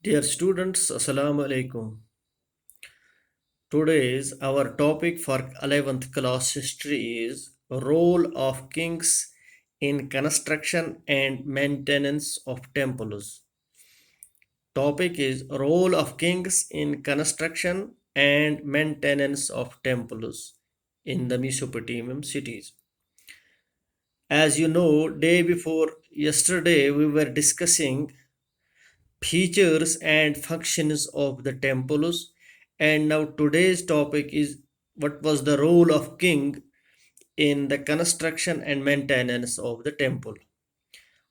Dear students, Assalamu alaikum. Today's our topic for 11th class history is role of kings in construction and maintenance of temples. Topic is role of kings in construction and maintenance of temples in the Mesopotamian cities. As you know, day before yesterday we were discussing features and functions of the temples, and now today's topic is what was the role of king in the construction and maintenance of the temple.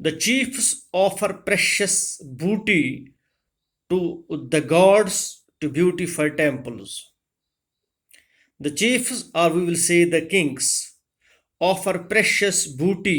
the chiefs offer precious booty to the gods to beautify temples. The chiefs, or we will say the kings, offer precious booty.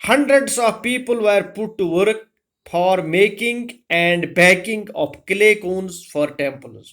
Hundreds of people were put to work for making and baking of clay cones for temples.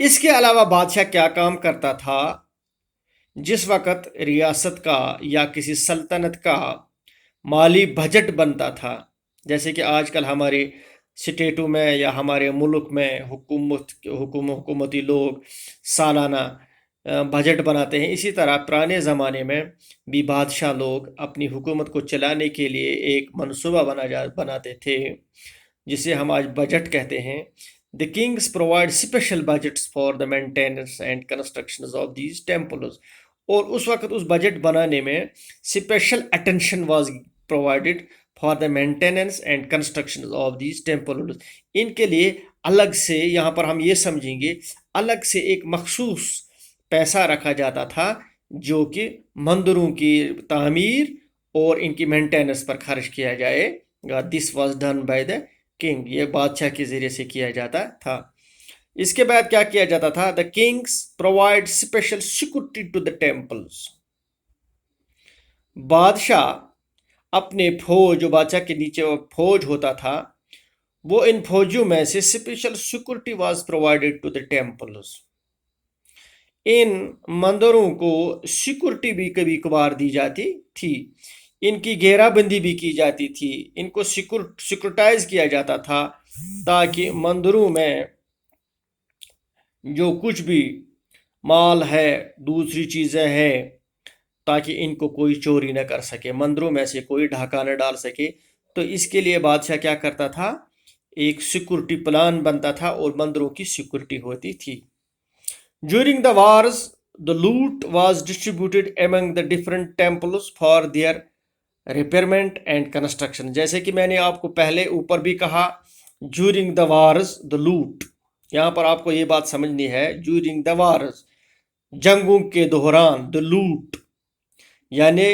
اس کے علاوہ بادشاہ کیا کام کرتا تھا؟ جس وقت ریاست کا یا کسی سلطنت کا مالی بجٹ بنتا تھا، جیسے کہ آج کل ہمارے اسٹیٹوں میں یا ہمارے ملک میں حکومتی لوگ سالانہ بجٹ بناتے ہیں، اسی طرح پرانے زمانے میں بھی بادشاہ لوگ اپنی حکومت کو چلانے کے لیے ایک منصوبہ بناتے تھے، جسے ہم آج بجٹ کہتے ہیں. The kings provide special budgets for the maintenance and constructions of these temples. اور اس وقت اس بجٹ بنانے میں special attention was provided for the maintenance and construction of these temples. ان کے لیے الگ سے، یہاں پر ہم یہ سمجھیں گے، الگ سے ایک مخصوص پیسہ رکھا جاتا تھا جو کہ مندروں کی تعمیر اور ان کی مینٹیننس پر خرچ کیا جائے گا. This was done by the king. یہ بادشاہ کے ذریعے سے کیا جاتا تھا. اس کے بعد کیا کیا جاتا تھا؟ The kings provide special security to the temples. بادشاہ اپنے فوج، جو بادشاہ کے نیچے فوج ہوتا تھا، وہ ان فوجیوں میں سے special security was provided to the temples. ان مندروں کو سیکورٹی بھی کبھی کبھار دی جاتی تھی، ان کی گھیرا بندی بھی کی جاتی تھی، ان کو سیکورٹائز کیا جاتا تھا تاکہ مندروں میں جو کچھ بھی مال ہے، دوسری چیزیں ہیں، تاکہ ان کو کوئی چوری نہ کر سکے، مندروں میں سے کوئی ڈھاکہ نہ ڈال سکے. تو اس کے لیے بادشاہ کیا کرتا تھا؟ ایک سیکورٹی پلان بنتا تھا اور مندروں کی سیکورٹی ہوتی تھی. During the wars, the loot was distributed among the different temples for their repairment and construction. جیسے کہ میں نے آپ کو پہلے اوپر بھی کہا، during the wars the loot، یہاں پر آپ کو یہ بات سمجھنی ہے. during the wars، جنگوں کے دوران، the loot یعنی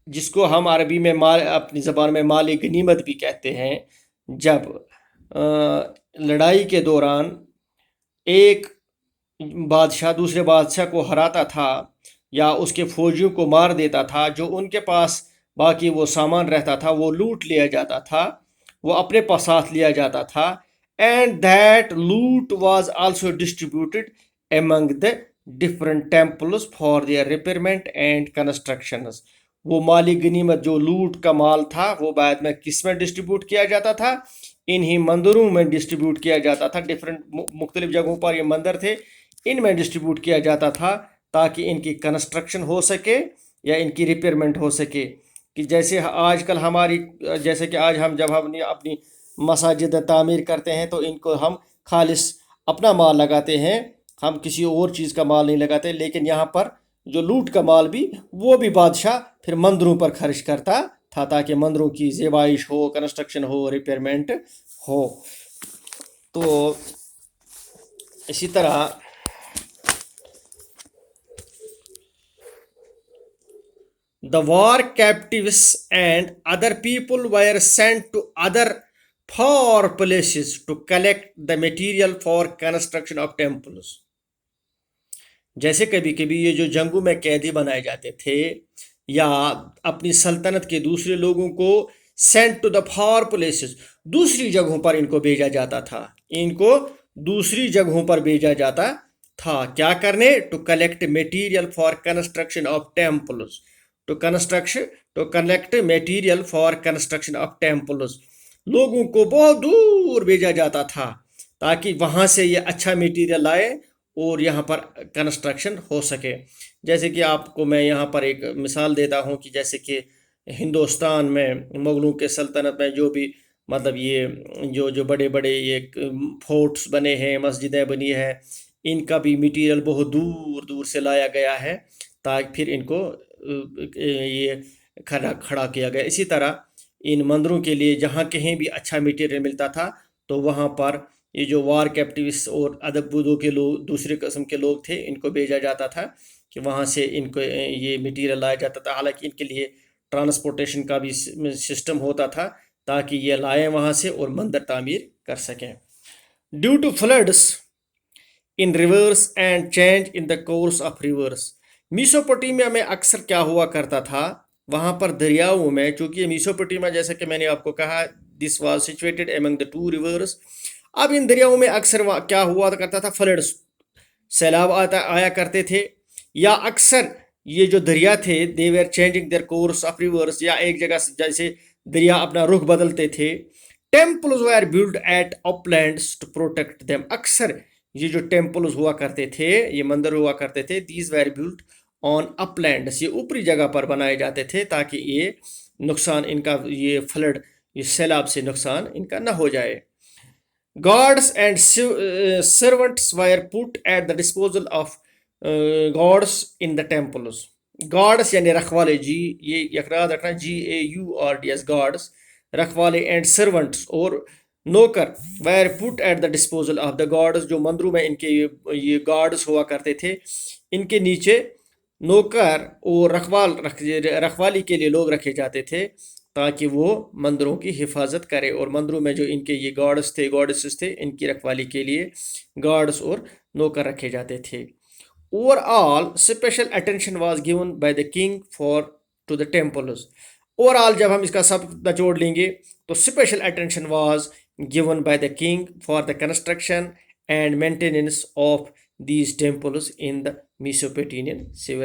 جس کو ہم عربی میں اپنی زبان میں مال غنیمت بھی کہتے ہیں. جب لڑائی کے دوران ایک بادشاہ دوسرے بادشاہ کو ہراتا تھا یا اس کے فوجیوں کو مار دیتا تھا، جو ان کے پاس باقی وہ سامان رہتا تھا وہ لوٹ لیا جاتا تھا، وہ اپنے پاس ساتھ لیا جاتا تھا. And that loot was also distributed among the different temples for their repairment and constructions. وہ مالی غنیمت جو لوٹ کا مال تھا وہ بعد میں کس میں ڈسٹریبیوٹ کیا جاتا تھا؟ انہی مندروں میں ڈسٹریبیوٹ کیا جاتا تھا. مختلف جگہوں پر یہ مندر تھے، ان میں ڈسٹریبیوٹ کیا جاتا تھا تاکہ ان کی کنسٹرکشن ہو سکے یا ان کی ریپیئرمنٹ ہو سکے. کہ جیسے آج کل جیسے کہ آج ہم جب ہم اپنی مساجد تعمیر کرتے ہیں تو ان کو ہم خالص اپنا مال لگاتے ہیں، ہم کسی اور چیز کا مال نہیں لگاتے. لیکن یہاں پر جو لوٹ کا مال بھی، وہ بھی بادشاہ پھر مندروں پر خرچ کرتا تھا تاکہ مندروں کی زیبائش ہو، کنسٹرکشن ہو، ریپیئرمنٹ ہو. تو اسی طرح the war captives and other people were sent to other far places to collect the material for construction of temples. جیسے کبھی کبھی یہ جو جنگوں میں قیدی بنائے جاتے تھے یا اپنی سلطنت کے دوسرے لوگوں کو sent to the far places، دوسری جگہوں پر ان کو بھیجا جاتا تھا، ان کو دوسری جگہوں پر بھیجا جاتا تھا کیا کرنے؟ to collect material for construction of temples. to collect material for construction of temples. لوگوں کو بہت دور بھیجا جاتا تھا تاکہ وہاں سے یہ اچھا میٹیریل لائے اور یہاں پر کنسٹرکشن ہو سکے. جیسے کہ آپ کو میں یہاں پر ایک مثال دیتا ہوں کہ جیسے کہ ہندوستان میں مغلوں کے سلطنت میں جو بھی مطلب یہ جو بڑے بڑے یہ فورٹس بنے ہیں، مسجدیں بنی ہیں، ان کا بھی میٹیریل بہت دور دور سے لایا گیا ہے تاکہ پھر ان کو یہ کھڑا کیا گیا. اسی طرح ان مندروں کے لیے جہاں کہیں بھی اچھا میٹیریل ملتا تھا تو وہاں پر یہ جو وار کیپٹیوس اور ادب بودوں کے لوگ، دوسرے قسم کے لوگ تھے، ان کو بھیجا جاتا تھا کہ وہاں سے ان کو یہ میٹیریل لایا جاتا تھا. حالانکہ ان کے لیے ٹرانسپورٹیشن کا بھی سسٹم ہوتا تھا تاکہ یہ لائیں وہاں سے اور مندر تعمیر کر سکیں. Due to floods in rivers and change in the course of rivers. Mesopotamia میں اکثر کیا ہوا کرتا تھا، وہاں پر دریاؤں میں، چونکہ یہ میسوپوٹیمیا جیسا کہ میں نے آپ کو کہا this was situated Umang the two reverse. اب ان دریاؤں میں اکثر کیا ہوا کرتا تھا؟ فلڈس سیلاب آیا کرتے تھے، یا اکثر یہ جو دریا تھے they were changing their course of rivers, یا ایک جگہ سے جیسے دریا اپنا رخ بدلتے تھے. Temples were built at uplands to protect them. اکثر یہ جو ٹیمپلز ہوا کرتے تھے، یہ مندر ہوا کرتے تھے، these were built on uplands, یہ اوپری جگہ پر بنائے جاتے تھے تاکہ یہ نقصان ان کا، یہ فلڈ، یہ سیلاب سے نقصان ان کا نہ ہو جائے. Guards and servants were put at the disposal of gods in the temples. Guards یعنی رکھوالے، جی یہ یاد رکھنا، GAURDS گارڈس، رکھوالے، اینڈ سرونٹس اور نوکر، were put at the disposal of the guards, جو مندروں میں ان کے یہ گارڈس ہوا کرتے تھے، ان کے نیچے نوکر اور رکھوالی کے لیے لوگ رکھے جاتے تھے تاکہ وہ مندروں کی حفاظت کرے. اور مندروں میں جو ان کے یہ گارڈس تھے، گارڈسز تھے، ان کی رکھوالی کے لیے گارڈس اور نوکر رکھے جاتے تھے. Overall special attention was given by the king to the temples. Overall جب ہم اس کا سب نچوڑ لیں گے تو special attention was given by the king for the construction and maintenance of these temples in the Mesopotamian civilization.